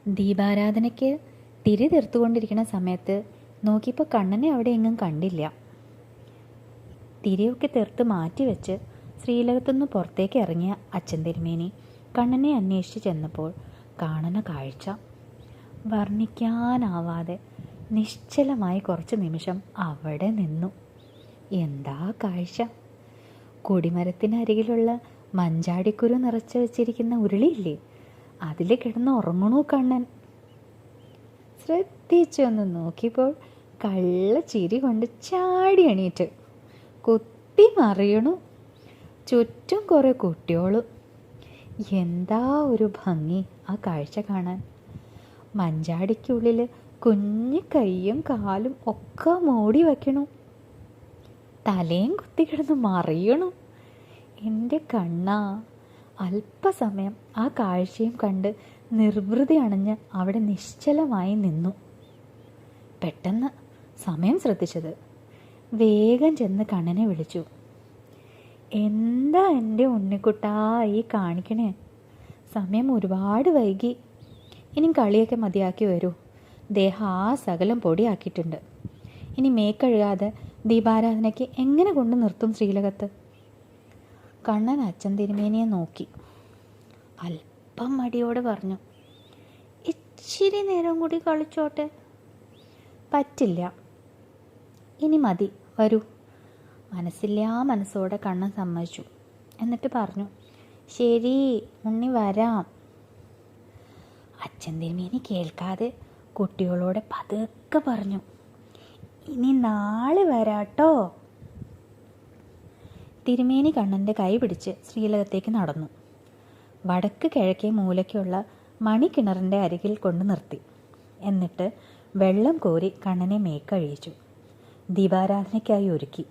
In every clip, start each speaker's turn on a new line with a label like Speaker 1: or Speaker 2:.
Speaker 1: ദീപാരാധനയ്ക്ക് തിരി തീർത്തുകൊണ്ടിരിക്കുന്ന സമയത്ത് നോക്കിയപ്പോൾ കണ്ണനെ അവിടെ എങ്ങും കണ്ടില്ല. തിരിയൊക്കെ തീർത്ത് മാറ്റിവെച്ച് ശ്രീലകത്തുനിന്ന് പുറത്തേക്ക് ഇറങ്ങിയ അച്ഛൻ തിരുമേനി കണ്ണനെ അന്വേഷിച്ച് ചെന്നപ്പോൾ കാണുന്ന കാഴ്ച വർണ്ണിക്കാനാവാതെ നിശ്ചലമായി കുറച്ച് നിമിഷം അവിടെ നിന്നു. എന്താ കാഴ്ച! കൊടിമരത്തിനരികിലുള്ള മഞ്ചാടിക്കുരു നിറച്ച് വെച്ചിരിക്കുന്ന ഉരുളിയില്ലേ, അതിൽ കിടന്ന് ഉറങ്ങണു കണ്ണൻ. ശ്രദ്ധിച്ചൊന്ന് നോക്കിയപ്പോൾ കള്ള ചിരി കൊണ്ട് ചാടി എണീറ്റ് കുത്തി മറിയണു. ചുറ്റും കുറേ കുട്ടിയോളും. എന്താ ഒരു ഭംഗി ആ കാഴ്ച കാണാൻ! മഞ്ചാടിക്കുള്ളിൽ കുഞ്ഞു കൈയും കാലും ഒക്കെ മൂടി വയ്ക്കണു. തലയും കുത്തി കിടന്ന് മറിയണു. എൻ്റെ കണ്ണാ! അല്പസമയം ആ കാഴ്ചയും കണ്ട് നിർവൃതി അണഞ്ഞ് അവിടെ നിശ്ചലമായി നിന്നു. പെട്ടെന്ന് സമയം ശ്രദ്ധിച്ചത്. വേഗം ചെന്ന് കണ്ണനെ വിളിച്ചു. എന്താ എൻ്റെ ഉണ്ണിക്കുട്ടാ ഈ കാണിക്കണേ? സമയം ഒരുപാട് വൈകി. ഇനി കളിയൊക്കെ മതിയാക്കി വരൂ. ദേഹം ആ സകലം പൊടിയാക്കിയിട്ടുണ്ട്. ഇനി മേക്കഴുകാതെ ദീപാരാധനയ്ക്ക് എങ്ങനെ കൊണ്ട് നിർത്തും ശ്രീലകത്ത്? കണ്ണൻ അച്ഛൻ തിരുമേനിയെ നോക്കി അല്പം മടിയോടെ പറഞ്ഞു, ഇച്ചിരി നേരം കൂടി കളിച്ചോട്ടെ. പറ്റില്ല, ഇനി മതി, വരൂ. മനസ്സില്ലാ മനസ്സോടെ കണ്ണൻ സമ്മതിച്ചു. എന്നിട്ട് പറഞ്ഞു, ശരി ഉണ്ണി വരാം. അച്ഛൻ തിരുമേനി കേൾക്കാതെ കുട്ടികളോട് പതുക്കെ പറഞ്ഞു, ഇനി നാളെ വരാട്ടോ. തിരുമേനി കണ്ണൻ്റെ കൈ പിടിച്ച് ശ്രീലകത്തേക്ക് നടന്നു. വടക്ക് കിഴക്കേ മൂലയ്ക്കുള്ള മണിക്കിണറിൻ്റെ അരികിൽ കൊണ്ട് നിർത്തി. എന്നിട്ട് വെള്ളം കോരി കണ്ണനെ മേക്കഴിയിച്ചു. ദീപാരാധനയ്ക്കായി ഒരുക്കി.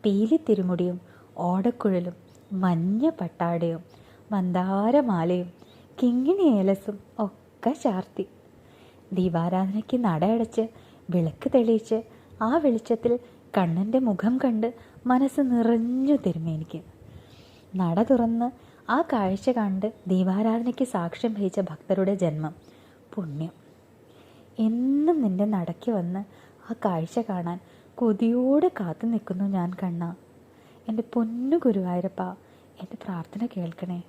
Speaker 1: പീലി തിരുമുടിയും ഓടക്കുഴലും മഞ്ഞ പട്ടാടയും മന്ദാരമാലയും കിങ്ങിണി ഏലസും ഒക്കെ ചാർത്തി. ദീപാരാധനയ്ക്ക് നടയടച്ച് വിളക്ക് തെളിയിച്ച് ആ വെളിച്ചത്തിൽ കണ്ണൻ്റെ മുഖം കണ്ട് മനസ്സ് നിറഞ്ഞു തിരുമേനിക്ക്. നട തുറന്ന് ആ കാഴ്ച കണ്ട് ദീപാരാധനയ്ക്ക് സാക്ഷ്യം വഹിച്ച ഭക്തരുടെ ജന്മം പുണ്യം. എന്നും നിന്റെ നടയ്ക്ക് വന്ന് ആ കാഴ്ച കാണാൻ കൊതിയോടെ കാത്തു നിൽക്കുന്നു ഞാൻ കണ്ണാ. എൻ്റെ പൊന്നു ഗുരുവായൂരപ്പ, എൻ്റെ പ്രാർത്ഥന കേൾക്കണേ.